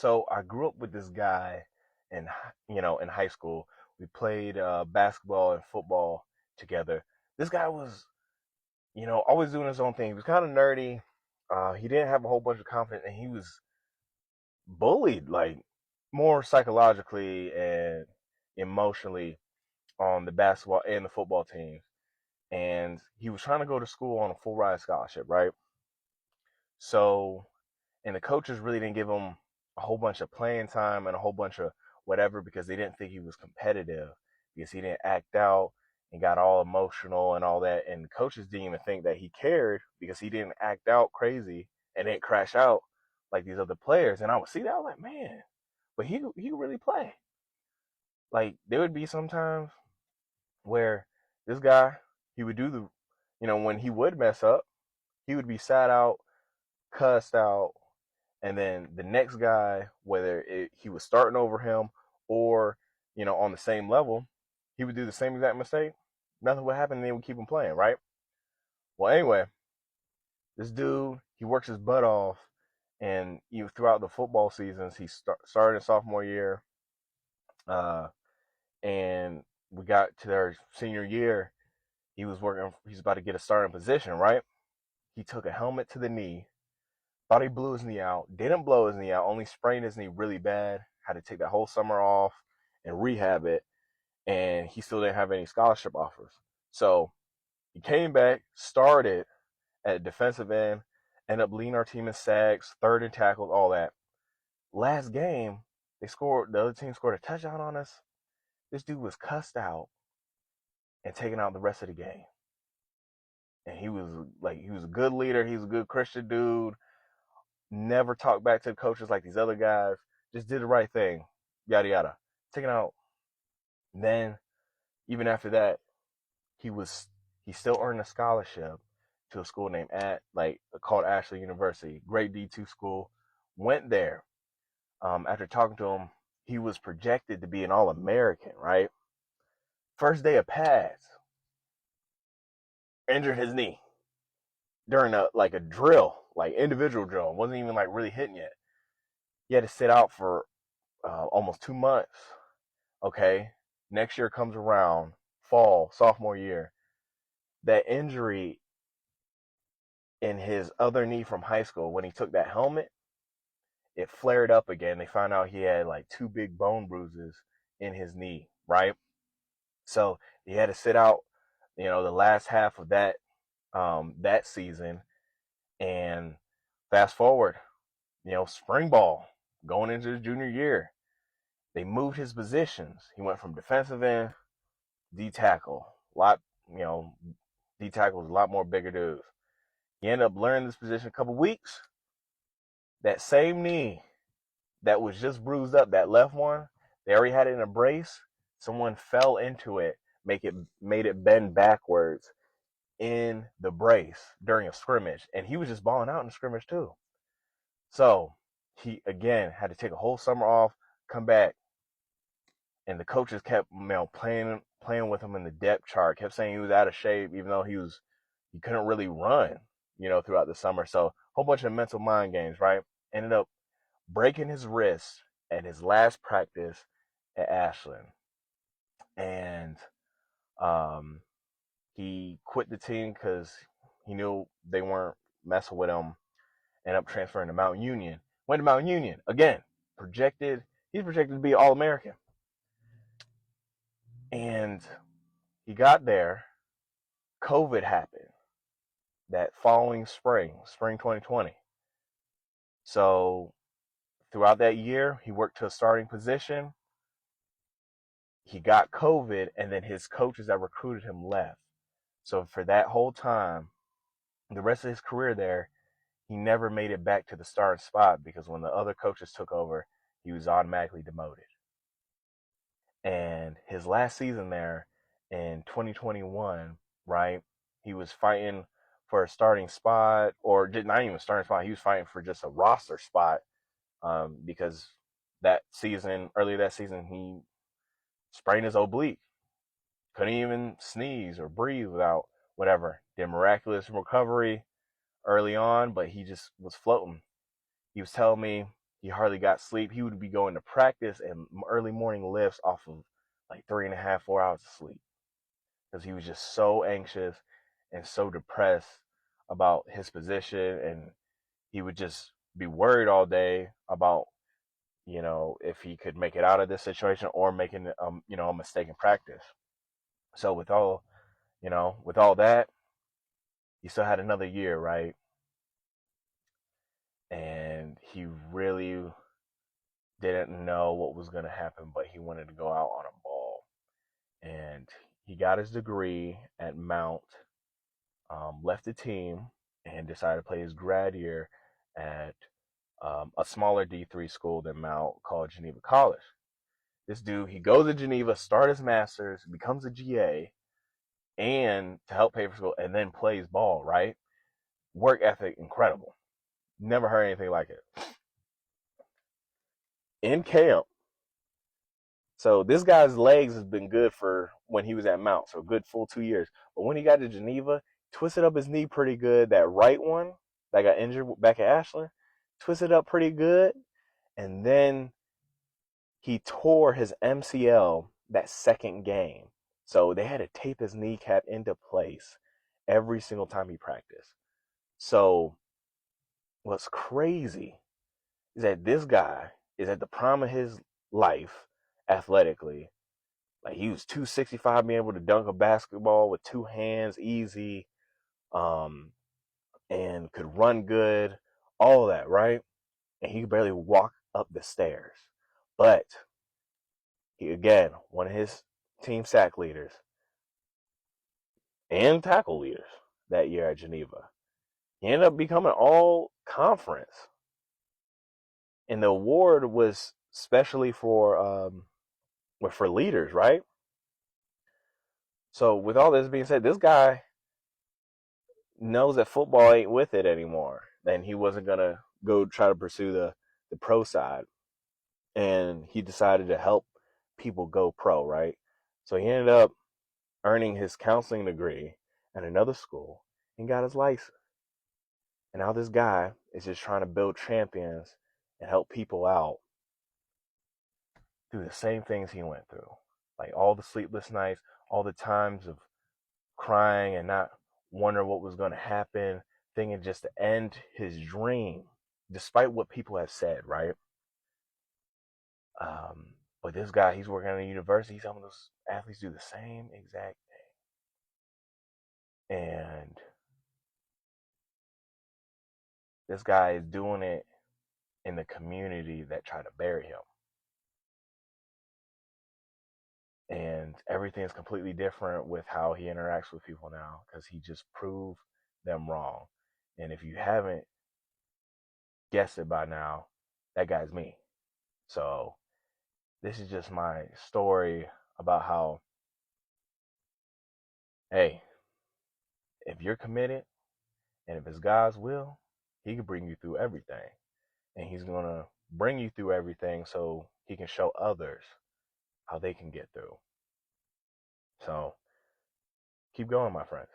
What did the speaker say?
So I grew up with this guy in in high school. We played basketball and football together. This guy was always doing his own thing. He was kind of nerdy. He didn't have a whole bunch of confidence, and he was bullied, like more psychologically and emotionally on the basketball and the football teams. And he was trying to go to school on a full ride scholarship, right? So, and the coaches really didn't give him a whole bunch of playing time and a whole bunch of whatever because they didn't think he was competitive because he didn't act out and got all emotional and all that. And the coaches didn't even think that he cared because he didn't act out crazy and didn't crash out like these other players. And I would see that, I was like, man, but he could really play. Like there would be sometimes where this guy, he would do when he would mess up, he would be sat out, cussed out, and then the next guy, whether he was starting over him or on the same level, he would do the same exact mistake. Nothing would happen, and they would keep him playing, right? Well, anyway, this dude, he works his butt off, and throughout the football seasons, he started his sophomore year, uh, and we got to their senior year. He was working. He's about to get a starting position, right? He took a helmet to the knee. Thought he blew his knee out. Didn't blow his knee out. Only sprained his knee really bad. Had to take that whole summer off and rehab it. And he still didn't have any scholarship offers. So he came back, started at defensive end, ended up leading our team in sacks, third in tackles, all that. Last game, the other team scored a touchdown on us. This dude was cussed out and taken out the rest of the game. And he was a good leader. He was a good Christian dude. Never talked back to the coaches like these other guys. Just did the right thing. Yada yada. Taken out. And then even after that, he still earned a scholarship to a school named called Ashley University, great D2 school. Went there. After talking to him, he was projected to be an All-American, right? First day of pads, injured his knee during a drill, like individual drill. Wasn't even like really hitting yet. He had to sit out for almost 2 months. Okay, next year comes around, fall, sophomore year. That injury in his other knee from high school, when he took that helmet, it flared up again. They found out he had like 2 big bone bruises in his knee, right? So he had to sit out, the last half of that season. And fast forward, spring ball, going into his junior year, they moved his positions. He went from defensive end, D tackle. D tackle was a lot more bigger dudes. He ended up learning this position a couple weeks. That same knee that was just bruised up, that left one, they already had it in a brace. Someone fell into it, made it bend backwards in the brace during a scrimmage, and he was just balling out in the scrimmage too. So he again had to take a whole summer off, come back, and the coaches kept playing with him in the depth chart. Kept saying he was out of shape, even though he couldn't really run, throughout the summer. So a whole bunch of mental mind games, right? Ended up breaking his wrist at his last practice at Ashland, and he quit the team because he knew they weren't messing with him. Ended up transferring to Mount Union. Went to Mount Union again. He's projected to be All-American. And he got there. COVID happened that following spring 2020. So throughout that year, he worked to a starting position. He got COVID, and then his coaches that recruited him left. So for that whole time, the rest of his career there, he never made it back to the starting spot because when the other coaches took over, he was automatically demoted. And his last season there in 2021, right, he was fighting for a starting spot, or not even a starting spot. He was fighting for just a roster spot because earlier that season, he sprained his oblique. Couldn't even sneeze or breathe without whatever. Did miraculous recovery early on, but he just was floating. He was telling me He hardly got sleep. He would be going to practice and early morning lifts off of like 3.5, 4 hours of sleep because he was just so anxious and so depressed about his position. And he would just be worried all day about, if he could make it out of this situation or making, a mistake in practice. So with all that, he still had another year, right? And he really didn't know what was going to happen, but he wanted to go out on a ball. And he got his degree at Mount, left the team, and decided to play his grad year at a smaller D3 school than Mount called Geneva College. This dude, he goes to Geneva, start his master's, becomes a GA, and to help pay for school, and then plays ball, right? Work ethic, incredible. Never heard anything like it. In camp, so this guy's legs has been good for when he was at Mount, so good full 2 years. But when he got to Geneva, twisted up his knee pretty good. That right one that got injured back at Ashland, twisted up pretty good. And then he tore his MCL that second game. So they had to tape his kneecap into place every single time he practiced. So what's crazy is that this guy is at the prime of his life athletically. Like he was 265, being able to dunk a basketball with two hands, easy, um, and could run good, all that, right? And he could barely walk up the stairs. But he, again, one of his team sack leaders and tackle leaders that year at Geneva. He ended up becoming all conference. And the award was specially for leaders, right? So with all this being said, this guy knows that football ain't with it anymore. And he wasn't gonna go try to pursue the pro side. And he decided to help people go pro, right? So he ended up earning his counseling degree at another school and got his license. And now this guy is just trying to build champions and help people out through the same things he went through. Like all the sleepless nights, all the times of crying and not wondering what was going to happen, thinking just to end his dream, despite what people have said, right? But this guy, he's working at a university. He's helping those athletes do the same exact thing. And this guy is doing it in the community that tried to bury him. And everything is completely different with how he interacts with people now because he just proved them wrong. And if you haven't guessed it by now, that guy's me. So this is just my story about how, hey, if you're committed and if it's God's will, he can bring you through everything. And he's going to bring you through everything so he can show others how they can get through. So keep going, my friends.